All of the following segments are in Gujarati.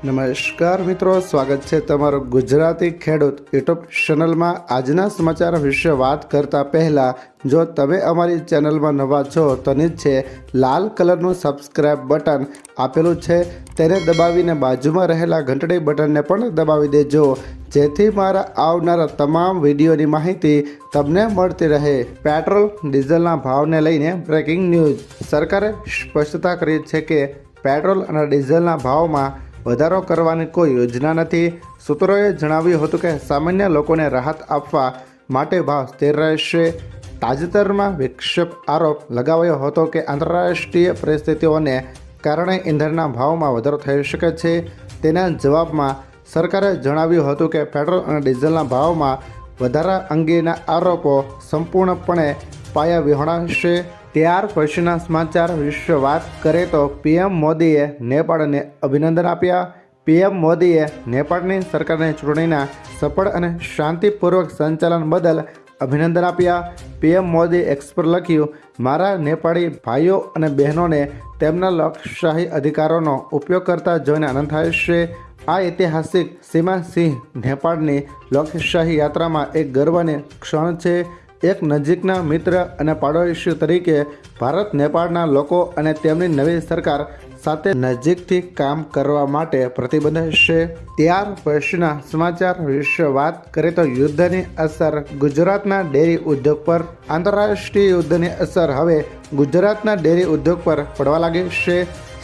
નમસ્કાર મિત્રો, સ્વાગત છે તમારું ગુજરાતી ખેડૂત યુટ્યુબ ચેનલમાં। આજના સમાચાર વિશે વાત કરતા પહેલાં જો તમે અમારી ચેનલમાં નવા છો તો નીચે લાલ કલરનું સબસ્ક્રાઇબ બટન આપેલું છે તેને દબાવીને બાજુમાં રહેલા ઘંટડી બટનને પણ દબાવી દેજો, જેથી મારા આવનારા તમામ વિડીયોની માહિતી તમને મળતી રહે। પેટ્રોલ ડીઝલના ભાવને લઈને બ્રેકિંગ ન્યૂઝ। સરકારે સ્પષ્ટતા કરી છે કે પેટ્રોલ અને ડીઝલના ભાવમાં વધારો કરવાની કોઈ યોજના નથી। સૂત્રોએ જણાવ્યું હતું કે સામાન્ય લોકોને રાહત આપવા માટે ભાવ સ્થિર રહેશે। તાજેતરમાં વિક્ષેપ આરોપ લગાવ્યો હતો કે આંતરરાષ્ટ્રીય પરિસ્થિતિઓને કારણે ઈંધણના ભાવમાં વધારો થઈ શકે છે। તેના જવાબમાં સરકારે જણાવ્યું હતું કે પેટ્રોલ અને ડીઝલના ભાવમાં વધારા અંગેના આરોપો સંપૂર્ણપણે પાયાવિહોણા છે। ત્યાર પછીના સમાચાર વિશે વાત કરીએ તો પીએમ મોદીએ નેપાળને અભિનંદન આપ્યા। પીએમ મોદીએ નેપાળની સરકારની ચૂંટણીના સફળ અને શાંતિપૂર્વક સંચાલન બદલ અભિનંદન આપ્યા। પીએમ મોદી એક્સ પર લખ્યું, મારા નેપાળી ભાઈઓ અને બહેનોને તેમના લોકશાહી અધિકારોનો ઉપયોગ કરતા જોઈને આનંદ થાય છે। આ ઐતિહાસિક સીમા સિંહ નેપાળની લોકશાહી યાત્રામાં એક ગર્વની ક્ષણ છે। એક નજીકના મિત્ર અને પાડોશી તરીકે ભારત નેપાળના લોકો અને તેમની નવી સરકાર સાથે નજીકથી કામ કરવા માટે પ્રતિબદ્ધ છે। ત્યાર પછીના સમાચાર વિશે વાત કરીએ તો યુદ્ધની અસર ગુજરાતના ડેરી ઉદ્યોગ પર। આંતરરાષ્ટ્રીય યુદ્ધની અસર હવે ગુજરાતના ડેરી ઉદ્યોગ પર પડવા લાગી છે।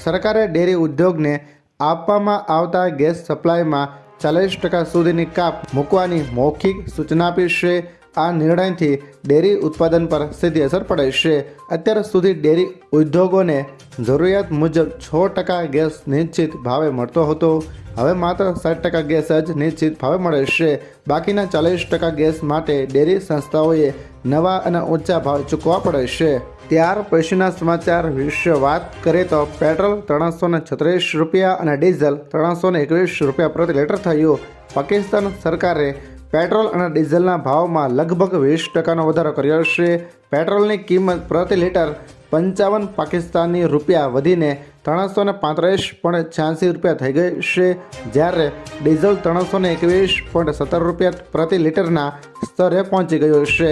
સરકારે ડેરી ઉદ્યોગને આપવામાં આવતા ગેસ સપ્લાયમાં 40% સુધીની કાપ મૂકવાની મૌખિક સૂચના આપી છે। આ નિર્ણયથી ડેરી ઉત્પાદન પર સીધી અસર પડે છે। અત્યાર સુધી ડેરી ઉદ્યોગોને જરૂરિયાત મુજબ 6% ગેસ નિશ્ચિત ભાવે મળતો હતો, હવે માત્ર 60% ગેસ જ નિશ્ચિત ભાવે મળે છે। બાકીના 40% ગેસ માટે ડેરી સંસ્થાઓએ નવા અને ઊંચા ભાવ ચૂકવવા પડે છે। ત્યાર પછીના સમાચાર વિશે વાત કરીએ તો પેટ્રોલ 336 રૂપિયા અને ડીઝલ 321 રૂપિયા પ્રતિ લીટર થયું। પાકિસ્તાન સરકારે પેટ્રોલ અને ડીઝલના ભાવમાં લગભગ 20%નો વધારો કર્યો છે। પેટ્રોલની કિંમત પ્રતિ લીટર 55 પાકિસ્તાની રૂપિયા વધીને 335.86 રૂપિયા થઈ ગઈ છે, જ્યારે ડીઝલ 321.17 રૂપિયા પ્રતિ લીટરના સ્તરે પહોંચી ગયું છે।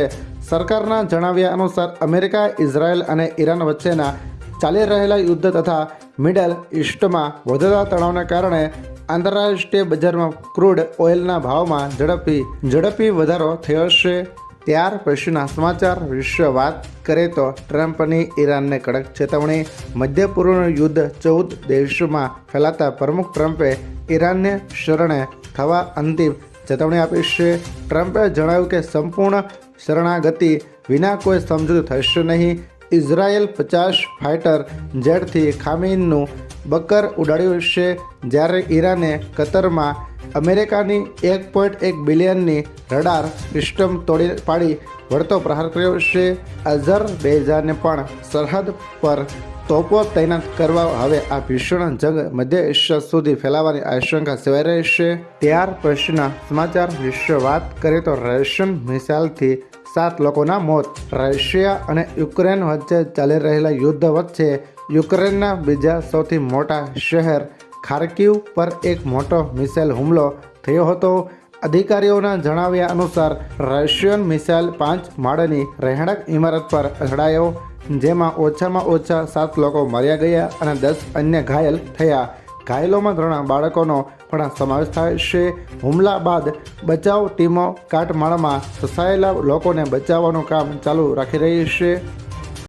સરકારના જણાવ્યા અનુસાર અમેરિકા, ઇઝરાયલ અને ઈરાન વચ્ચેના ચાલી રહેલા યુદ્ધ તથા મિડલ ઇસ્ટમાં વધતા તણાવને કારણે આંતરરાષ્ટ્રીય બજારમાં ક્રૂડ ઓઇલના ભાવમાં ઝડપી વધારો થયો છે। ત્યાર પછીના સમાચાર વિશે વાત કરીએ તો ટ્રમ્પની ઈરાનને કડક ચેતવણી। મધ્ય પૂર્વનું યુદ્ધ 14 દેશોમાં ફેલાતા પ્રમુખ ટ્રમ્પે ઈરાનને શરણે થવા અંતિમ ચેતવણી આપી છે। ટ્રમ્પે જણાવ્યું કે સંપૂર્ણ શરણાગતિ વિના કોઈ સમજૂતી થશે નહીં। ઇઝરાયેલ 50 ફાઇટર જેટથી ખામીનું બકર ઉડાડ્યું છે, જ્યારે ઈરાને કતરમાં અમેરિકાની 1.1 બિલિયનની રડાર સિસ્ટમ તોડી પાડી વળતો પ્રહાર કર્યો છે। અઝરબૈજાને પણ સરહદ પર તોપો તૈનાત કરવા હવે આ ભીષણ જંગ મધ્ય એશિયા સુધી ફેલાવાની આશંકા સેવાઈ રહી છે। ત્યાર પછીના સમાચાર વિશે વાત કરીએ તો રશિયન મિસાઇલથી 7 લોકોના મોત। રશિયા અને યુક્રેન વચ્ચે ચાલી રહેલા યુદ્ધ વચ્ચે યુક્રેનના બીજા સૌથી મોટા શહેર ખાર્કિવ પર એક મોટો મિસાઇલ હુમલો થયો હતો। અધિકારીઓના જણાવ્યા અનુસાર રશિયન મિસાઇલ 5 માળની રહેણાંક ઇમારત પર અથડાયો, જેમાં ઓછામાં ઓછા 7 લોકો માર્યા ગયા અને 10 અન્ય ઘાયલ થયા। ઘાયલોમાં 3 બાળકોનો પણ સમાવેશ થાય છે। હુમલા બાદ બચાવ ટીમો કાટમાળમાં ફસાયેલા લોકોને બચાવવાનું કામ ચાલુ રાખી રહી છે।